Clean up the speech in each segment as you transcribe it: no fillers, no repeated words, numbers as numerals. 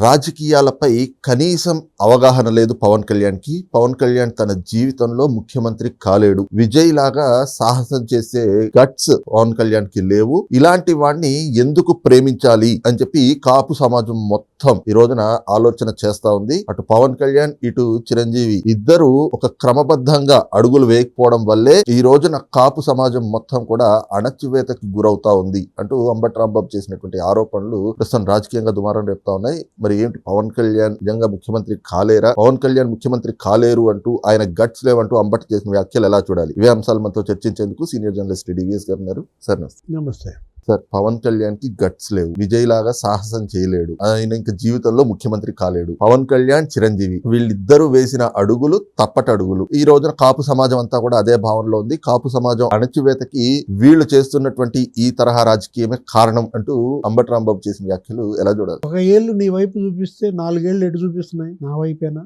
రాజకీయాలపై కనీసం అవగాహన లేదు పవన్ కళ్యాణ్కి. పవన్ కళ్యాణ్ తన జీవితంలో ముఖ్యమంత్రి కాలేడు. విజయ్ లాగా సాహసం చేసే గట్స్ పవన్ కళ్యాణ్కి లేవు. ఇలాంటి వాడిని ఎందుకు ప్రేమించాలి అని చెప్పి కాపు సమాజం మొత్తం ఈ రోజున ఆలోచన చేస్తా ఉంది. అటు పవన్ కళ్యాణ్ ఇటు చిరంజీవి ఇద్దరు ఒక క్రమబద్ధంగా అడుగులు వేయకపోవడం వల్లే ఈ రోజున కాపు సమాజం మొత్తం కూడా అణచివేతకి గురవుతా ఉంది అంటూ అంబటి రాంబాబు చేసినటువంటి ఆరోపణలు ప్రస్తుతం రాజకీయంగా దుమారం రేపుతా ఉన్నాయి. మరి ఏంటి, పవన్ కళ్యాణ్ నిజంగా ముఖ్యమంత్రి కాలేరా? పవన్ కళ్యాణ్ ముఖ్యమంత్రి కాలేరు అంటూ, ఆయన గట్స్ లేవంటూ అంబటి చేసిన వ్యాఖ్యలు ఎలా చూడాలి? ఇవే అంశాలు మనతో చర్చించేందుకు సీనియర్ జర్నలిస్ట్ డివిఎస్ గారు ఉన్నారు. సార్ నమస్తే. సార్, పవన్ కళ్యాణ్ కి గట్స్ లేవు, విజయ్ లాగా సాహసం చేయలేడు, ఆయన ఇంకా జీవితంలో ముఖ్యమంత్రి కాలేడు. పవన్ కళ్యాణ్, చిరంజీవి వీళ్ళిద్దరూ వేసిన అడుగులు తప్పటడుగులు. ఈ రోజున కాపు సమాజం అంతా కూడా అదే భావనలో ఉంది. కాపు సమాజం అణచివేతకి వీళ్ళు చేస్తున్నటువంటి ఈ తరహా రాజకీయమే కారణం అంటూ అంబటి రాంబాబు చేసిన వ్యాఖ్యలు ఎలా చూడాలి? ఒక ఏళ్ళు నీ వైపు చూపిస్తే 4 ఏళ్ళు ఎటు చూపిస్తున్నాయి? నా వైపేనా?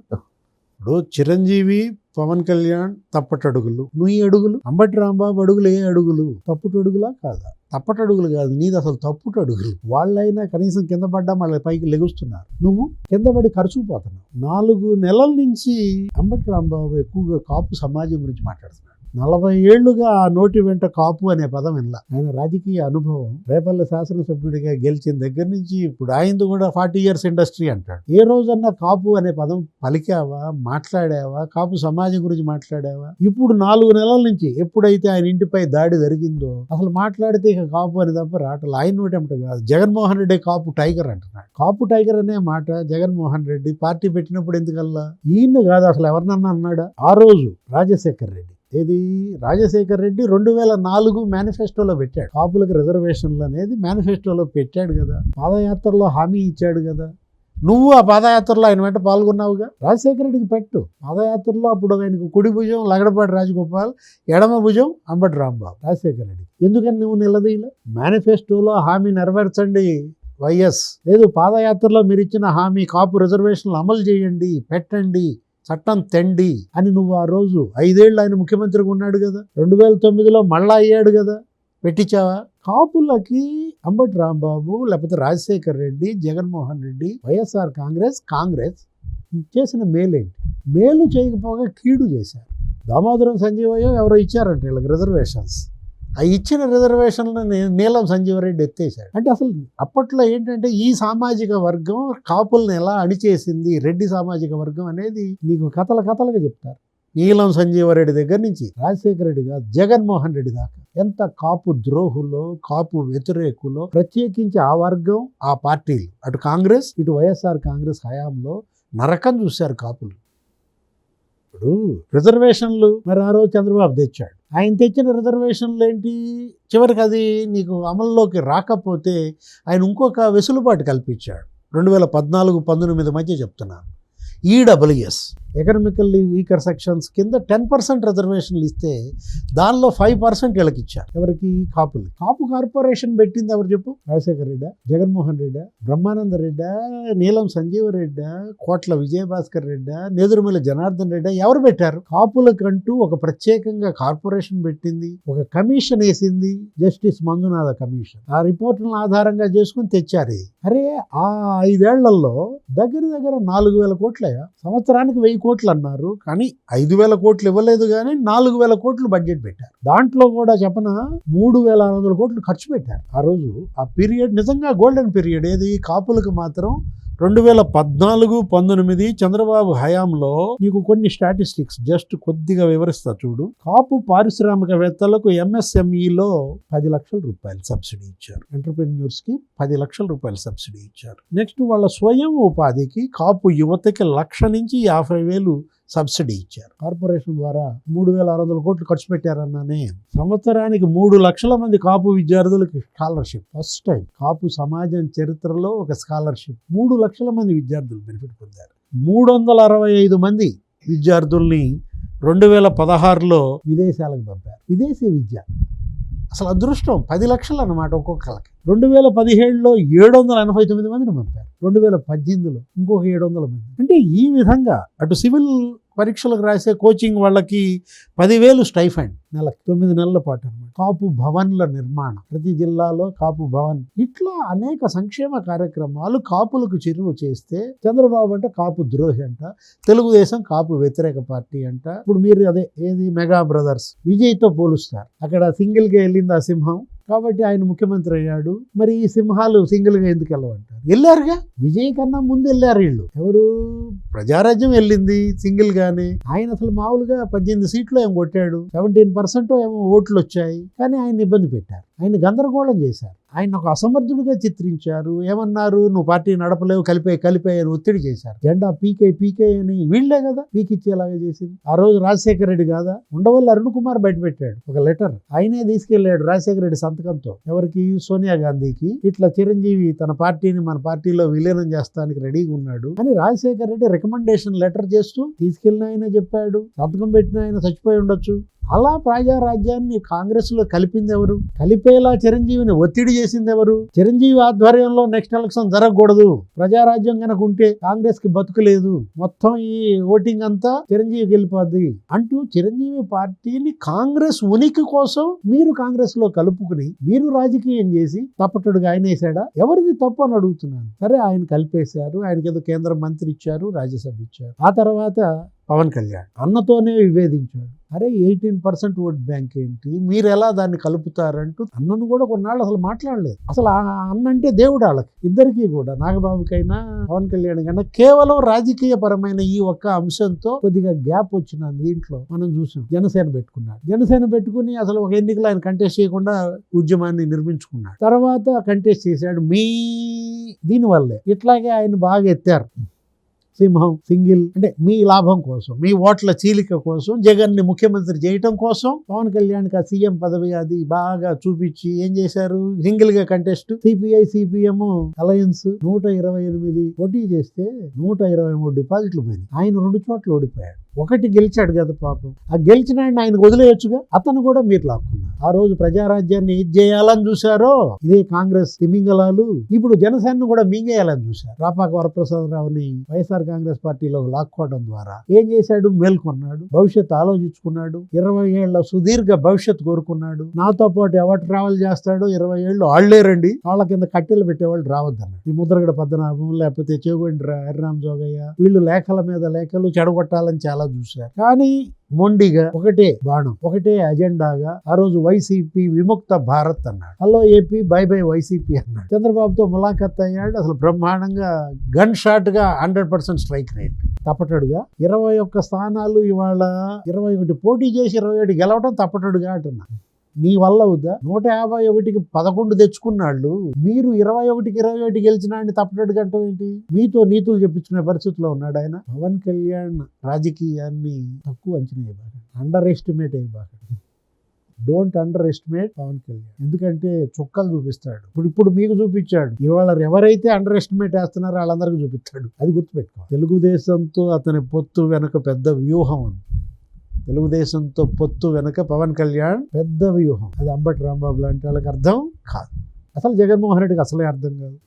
ఇప్పుడు చిరంజీవి, పవన్ కళ్యాణ్ తప్పటడుగులు, నువ్వు అడుగులు. అంబటి రాంబాబు అడుగులు ఏ అడుగులు? తప్పుటడుగులా కాదా? తప్పటడుగులు కాదు, నీది అసలు తప్పుటడుగులు. వాళ్ళైనా కనీసం కింద పడ్డా మళ్ళీ పైకి లెగుస్తున్నారు, నువ్వు కింద పడి ఖర్చుకుపోతున్నావు. 4 నెలల నుంచి అంబటి రాంబాబు ఎక్కువగా కాపు సమాజం గురించి మాట్లాడుతున్నాడు. 40 ఏళ్లుగా ఆ నోటి వెంట కాపు అనే పదం వినలా. ఆయన రాజకీయ అనుభవం, రేపల్లె శాసనసభ్యుడిగా గెలిచిన దగ్గర నుంచి ఇప్పుడు ఆయనది కూడా 40 years ఇండస్ట్రీ అంటాడు. ఏ రోజన్నా కాపు అనే పదం పలికావా, మాట్లాడావా? కాపు సమాజం గురించి మాట్లాడావా? ఇప్పుడు 4 నెలల నుంచి ఎప్పుడైతే ఆయన ఇంటిపై దాడి జరిగిందో అసలు మాట్లాడితే ఇక కాపు అని తప్ప రావట్లేదు. ఆయన నోటంట కాదు, జగన్మోహన్ రెడ్డి కాపు టైగర్ అంటున్నాడు. కాపు టైగర్ అనే మాట జగన్మోహన్ రెడ్డి పార్టీ పెట్టినప్పుడు ఎందుకల్లా? ఈయన కాదు, అసలు ఎవరినన్నా అన్నాడా? ఆ రోజు రాజశేఖర్ రెడ్డి, ఏది రాజశేఖర్ రెడ్డి 2004 మేనిఫెస్టోలో పెట్టాడు. కాపులకు రిజర్వేషన్లు అనేది మేనిఫెస్టోలో పెట్టాడు కదా. పాదయాత్రలో హామీ ఇచ్చాడు కదా. నువ్వు ఆ పాదయాత్రలో ఆయన వెంట పాల్గొన్నావుగా. రాజశేఖర రెడ్డికి పెట్టు పాదయాత్రలో. అప్పుడు ఆయనకు కుడి భుజం లగడపాటి రాజగోపాల్, ఎడమ భుజం అంబటి రాంబాబు. రాజశేఖర రెడ్డి ఎందుకని నువ్వు నిలదీయలే? మేనిఫెస్టోలో హామీ నెరవేర్చండి వైఎస్, లేదు పాదయాత్రలో మీరు ఇచ్చిన హామీ కాపు రిజర్వేషన్లు అమలు చేయండి, పెట్టండి, చట్టం తెండి అని నువ్వు ఆ రోజు 5 ఏళ్ళు ఆయన ముఖ్యమంత్రిగా ఉన్నాడు కదా. 2009లో మళ్ళా అయ్యాడు కదా. పెట్టించావా? కాపులకి అంబటి రాంబాబు, లేకపోతే రాజశేఖర్ రెడ్డి, జగన్మోహన్ రెడ్డి, వైఎస్ఆర్ కాంగ్రెస్ చేసిన మేలేంటి? మేలు చేయకపోగా కీడు చేశారు. దామోదరం సంజీవయ్య ఎవరో ఇచ్చారంట వీళ్ళకి రిజర్వేషన్స్. ఆ ఇచ్చిన రిజర్వేషన్లను నీలం సంజీవరెడ్డి ఎత్తేసాడు. అంటే అసలు అప్పట్లో ఏంటంటే ఈ సామాజిక వర్గం కాపులను ఎలా అణిచేసింది, రెడ్డి సామాజిక వర్గం అనేది నీకు కథలుగా చెప్తారు. నీలం సంజీవరెడ్డి దగ్గర నుంచి రాజశేఖర రెడ్డి కాదు, జగన్మోహన్ రెడ్డి దాకా ఎంత కాపు ద్రోహులో, కాపు వ్యతిరేకులో, ప్రత్యేకించి ఆ వర్గం, ఆ పార్టీలు, అటు కాంగ్రెస్ ఇటు వైఎస్ఆర్ కాంగ్రెస్ హయాంలో నరకం చూశారు కాపులు. ఇప్పుడు రిజర్వేషన్లు మరి ఆ రోజు చంద్రబాబు తెచ్చాడు. ఆయన తెచ్చిన రిజర్వేషన్లు ఏంటి? చివరికి అది నీకు అమల్లోకి రాకపోతే ఆయన ఇంకొక వెసులుబాటు కల్పించాడు. 2014-19 మధ్య చెప్తున్నాను. ఈడబ్ల్యూఎస్, ఎకనామికల్లీ వీకర్ సెక్షన్స్ కింద 10% రిజర్వేషన్లు ఇస్తే దానిలో 5% వీళ్ళకి ఇచ్చారు. ఎవరికి? కాపులు. కాపు కార్పొరేషన్ పెట్టింది ఎవరు చెప్పు? రాజశేఖర రెడ్డా, జగన్మోహన్ రెడ్డా, బ్రహ్మానంద రెడ్డా, నీలం సంజీవ రెడ్డా, కోట్ల విజయభాస్కర్ రెడ్డా, నేదురుమల్లి జనార్దన్ రెడ్డా? ఎవరు పెట్టారు? కాపులకంటూ ఒక ప్రత్యేకంగా కార్పొరేషన్ పెట్టింది, ఒక కమిషన్ వేసింది, జస్టిస్ మంజునాథ కమిషన్. ఆ రిపోర్టులను ఆధారంగా చేసుకుని తెచ్చారు. అరే ఆ 5 ఏళ్లలో దగ్గర 4,000 కోట్లయ్యా. సంవత్సరానికి 1,000 కోట్లు అన్నారు, కానీ 5,000 కోట్లు ఇవ్వలేదు, కానీ 4,000 కోట్లు బడ్జెట్ పెట్టారు. దాంట్లో కూడా చెప్పన 3,600 కోట్లు ఖర్చు పెట్టారు. ఆ రోజు ఆ పీరియడ్ నిజంగా గోల్డెన్ పీరియడ్. ఏది? కాపులకు మాత్రం 2014-19 చంద్రబాబు హయాంలో నీకు కొన్ని స్టాటిస్టిక్స్ జస్ట్ కొద్దిగా వివరిస్తా చూడు. కాపు పారిశ్రామికవేత్తలకు MSMEలో 10 లక్షల రూపాయలు సబ్సిడీ ఇచ్చారు. ఎంటర్ప్రెన్యూర్స్ కి 10 లక్షల రూపాయలు సబ్సిడీ ఇచ్చారు. నెక్స్ట్ వాళ్ళ స్వయం ఉపాధికి కాపు యువతకి 1,00,000 నుంచి 50,000 సబ్సిడీ ఇచ్చారు. కార్పొరేషన్ ద్వారా 3,600 కోట్లు ఖర్చు పెట్టారన్నానే. సంవత్సరానికి 3 లక్షల మంది కాపు విద్యార్థులకి స్కాలర్షిప్. ఫస్ట్ టైం కాపు సమాజం చరిత్రలో ఒక స్కాలర్షిప్. 3 లక్షల మంది విద్యార్థులు బెనిఫిట్ పొందారు. 365 మంది విద్యార్థుల్ని 2016లో విదేశాలకు పంపారు. విదేశీ విద్య అసలు అదృష్టం. 10 లక్షలు అన్నమాట ఒక్కొక్కరికి. 2017లో 789 మందిని పంపారు. 2018లో ఇంకొక 700 మంది. అంటే ఈ విధంగా అటు సివిల్ పరీక్షలకు రాసే కోచింగ్ వాళ్ళకి 10,000 స్టైఫండ్ నెలకు 9 నెలల పాటు అన్నమాట. కాపు భవన్ల నిర్మాణం, ప్రతి జిల్లాలో కాపు భవన్, ఇట్లా అనేక సంక్షేమ కార్యక్రమాలు కాపులకు చెరువు చేస్తే చంద్రబాబు అంటే కాపు ద్రోహి అంట, తెలుగుదేశం కాపు వ్యతిరేక పార్టీ అంట. ఇప్పుడు మీరు అదే ఏది మెగా బ్రదర్స్ విజయ్తో పోలుస్తారు. అక్కడ సింగిల్గా వెళ్ళింది ఆ సింహం కాబట్టి ఆయన ముఖ్యమంత్రి అయ్యాడు. మరి ఈ సింహాలు సింగిల్గా ఎందుకు వెళ్ళవంటారు? వెళ్ళారుగా, విజయ్ కన్నా ముందు వెళ్ళారు వీళ్ళు. ఎవరు? ప్రజారాజ్యం వెళ్ళింది సింగిల్ గానే. ఆయన అసలు మామూలుగా 18 సీట్లు ఏమో కొట్టాడు, 17% ఏమో ఓట్లు వచ్చాయి. కానీ ఆయన ఇబ్బంది పెట్టారు, ఆయన గందరగోళం చేశారు, ఆయన ఒక అసమర్థుడిగా చిత్రించారు. ఏమన్నారు? నువ్వు పార్టీ నడపలేవు, కలిపే అని ఒత్తిడి చేశారు. జెండా పీకే అని వీళ్లే కదా పీకిచ్చేలాగా చేసింది. ఆ రోజు రాజశేఖర రెడ్డి కాదా, ఉండవల్లి అరుణ్ కుమార్ బయటపెట్టాడు ఒక లెటర్, ఆయనే తీసుకెళ్లాడు రాజశేఖర రెడ్డి సంతకంతో. ఎవరికి? సోనియా గాంధీకి. ఇట్లా చిరంజీవి తన పార్టీని మన పార్టీలో విలీనం చేస్తానికి రెడీగా ఉన్నాడు అని రాజశేఖర రెడ్డి రికమెండేషన్ లెటర్ చేస్తూ తీసుకెళ్లిన ఆయన చెప్పాడు. సంతకం పెట్టిన ఆయన చచ్చిపోయి ఉండొచ్చు. అలా ప్రజారాజ్యాన్ని కాంగ్రెస్ లో కలిపింది ఎవరు? కలిపేలా చిరంజీవిని ఒత్తిడి చేసింది ఎవరు? చిరంజీవి ఆధ్వర్యంలో నెక్స్ట్ ఎలక్షన్ జరగకూడదు, ప్రజారాజ్యం కనుక ఉంటే కాంగ్రెస్ కి బతుకులేదు, మొత్తం ఈ ఓటింగ్ అంతా చిరంజీవికి వెళ్ళిపోద్ది అంటూ చిరంజీవి పార్టీని కాంగ్రెస్ ఉనికి కోసం మీరు కాంగ్రెస్ లో కలుపుకుని మీరు రాజకీయం చేసి తప్పటడుగా ఆయన వేసాడా? ఎవరిది తప్పు అని అడుగుతున్నాను. సరే, ఆయన కలిపేశారు, ఆయనకి ఏదో కేంద్ర మంత్రి ఇచ్చారు, రాజ్యసభ ఇచ్చారు. ఆ తర్వాత పవన్ కళ్యాణ్ అన్నతోనే విభేదించాడు. అరే 18% ఓట్ బ్యాంక్ ఏంటి, మీరు ఎలా దాన్ని కలుపుతారంటూ అన్నను కూడా కొన్నాళ్ళు అసలు మాట్లాడలేదు. అసలు ఆ అన్న అంటే దేవుడు వాళ్ళకి ఇద్దరికీ కూడా, నాగబాబుకైనా పవన్ కళ్యాణ్ కైనా. కేవలం రాజకీయ పరమైన ఈ ఒక్క అంశంతో కొద్దిగా గ్యాప్ వచ్చిన దీంట్లో మనం చూసాం. జనసేన పెట్టుకుని అసలు ఒక ఎన్నికలు ఆయన కంటెస్ట్ చేయకుండా ఉద్యమాన్ని నిర్మించుకున్నాడు. తర్వాత కంటెస్ట్ చేశాడు. దీనివల్లే ఇట్లాగే ఆయన బాగా ఎత్తారు. సింహం సింగిల్ అంటే మీ లాభం కోసం, మీ ఓట్ల చీలిక కోసం, జగన్ ని ముఖ్యమంత్రి చేయటం కోసం పవన్ కళ్యాణ్కి ఆ సీఎం పదవి అది బాగా చూపించి ఏం చేశారు? సింగిల్ గా కంటెస్ట్. సిపిఎం అలయన్స్ 128 పోటీ చేస్తే 123 డిపాజిట్లు పోయినాయి. ఆయన 2 చోట్ల ఓడిపోయాడు. ఒకటి గెలిచాడు కదా పాపం. ఆ గెలిచిన ఆయన వదిలేయొచ్చుగా, అతను కూడా మీరు లాక్కున్నారు. ఆ రోజు ప్రజారాజ్యాన్ని ఏది చేయాలని చూశారో ఇదే కాంగ్రెస్ తిమింగలాలు ఇప్పుడు జనసేనను కూడా మింగేయాలని చూశారు. రాపాక వరప్రసాదరావుని వైఎస్ఆర్ కాంగ్రెస్ పార్టీలో లాక్కోవడం ద్వారా ఏం చేశాడు? మేల్కొన్నాడు, భవిష్యత్తు ఆలోచించుకున్నాడు, 20 ఏళ్ల సుదీర్ఘ భవిష్యత్తు కోరుకున్నాడు. నాతో పాటు ఎవరు ట్రావెల్ చేస్తాడో 20 ఏళ్ళు వాళ్ళేరండి, వాళ్ళ కింద కట్టెలు పెట్టేవాళ్ళు రావద్దన్నాడు. ఈ ముద్రగడ పద్మనాభం లేకపోతే చేగొండి హరిరామ్ జోగయ్య వీళ్ళు లేఖల మీద లేఖలు చెడగొట్టాలని చాలా చూశారు. కానీ మొండిగా ఒకటే బాణం, ఒకటే అజెండాగా ఆ రోజు వైసీపీ విముక్త భారత్ అన్నాడు. హలో ఏపీ, బై వైసీపీ అన్నాడు. చంద్రబాబుతో ములాఖత్ అయ్యాడు. అసలు బ్రహ్మాండంగా గన్ షాట్ గా 100% స్ట్రైక్ రేట్. తప్పటడుగా 21 స్థానాలు ఇవాళ 21 పోటీ చేసి 27 గెలవడం తప్పటడుగా అంటున్నా. నీ వల్ల అవుద్దా? 151కి 11 తెచ్చుకున్నాళ్ళు, మీరు 21కి 27 గెలిచిన ఆయన తప్పటడుగా అంటే ఏంటి? మీతో నీతులు చెప్పించుకునే పరిస్థితిలో ఉన్నాడు ఆయన. పవన్ కళ్యాణ్ రాజకీయాన్ని తక్కువ అంచనా ఇవ్వకండి, అండర్ ఎస్టిమేట్ ఇవ్వకండి. Don't underestimate Pawan Kalyan. ఎందుకంటే చుక్కలు చూపిస్తాడు. ఇప్పుడు మీకు చూపించాడు, ఇవాళ ఎవరైతే అండర్ ఎస్టిమేట్ వేస్తున్నారో వాళ్ళందరికీ చూపిస్తాడు. అది గుర్తుపెట్టుకో. తెలుగుదేశంతో అతని పొత్తు వెనక పెద్ద వ్యూహం ఉంది. తెలుగుదేశంతో పొత్తు వెనక పవన్ కళ్యాణ్ పెద్ద వ్యూహం. అది అంబటి రాంబాబు లాంటి వాళ్ళకి అర్థం కాదు. అసలు జగన్మోహన్ రెడ్డికి అసలే అర్థం కాదు.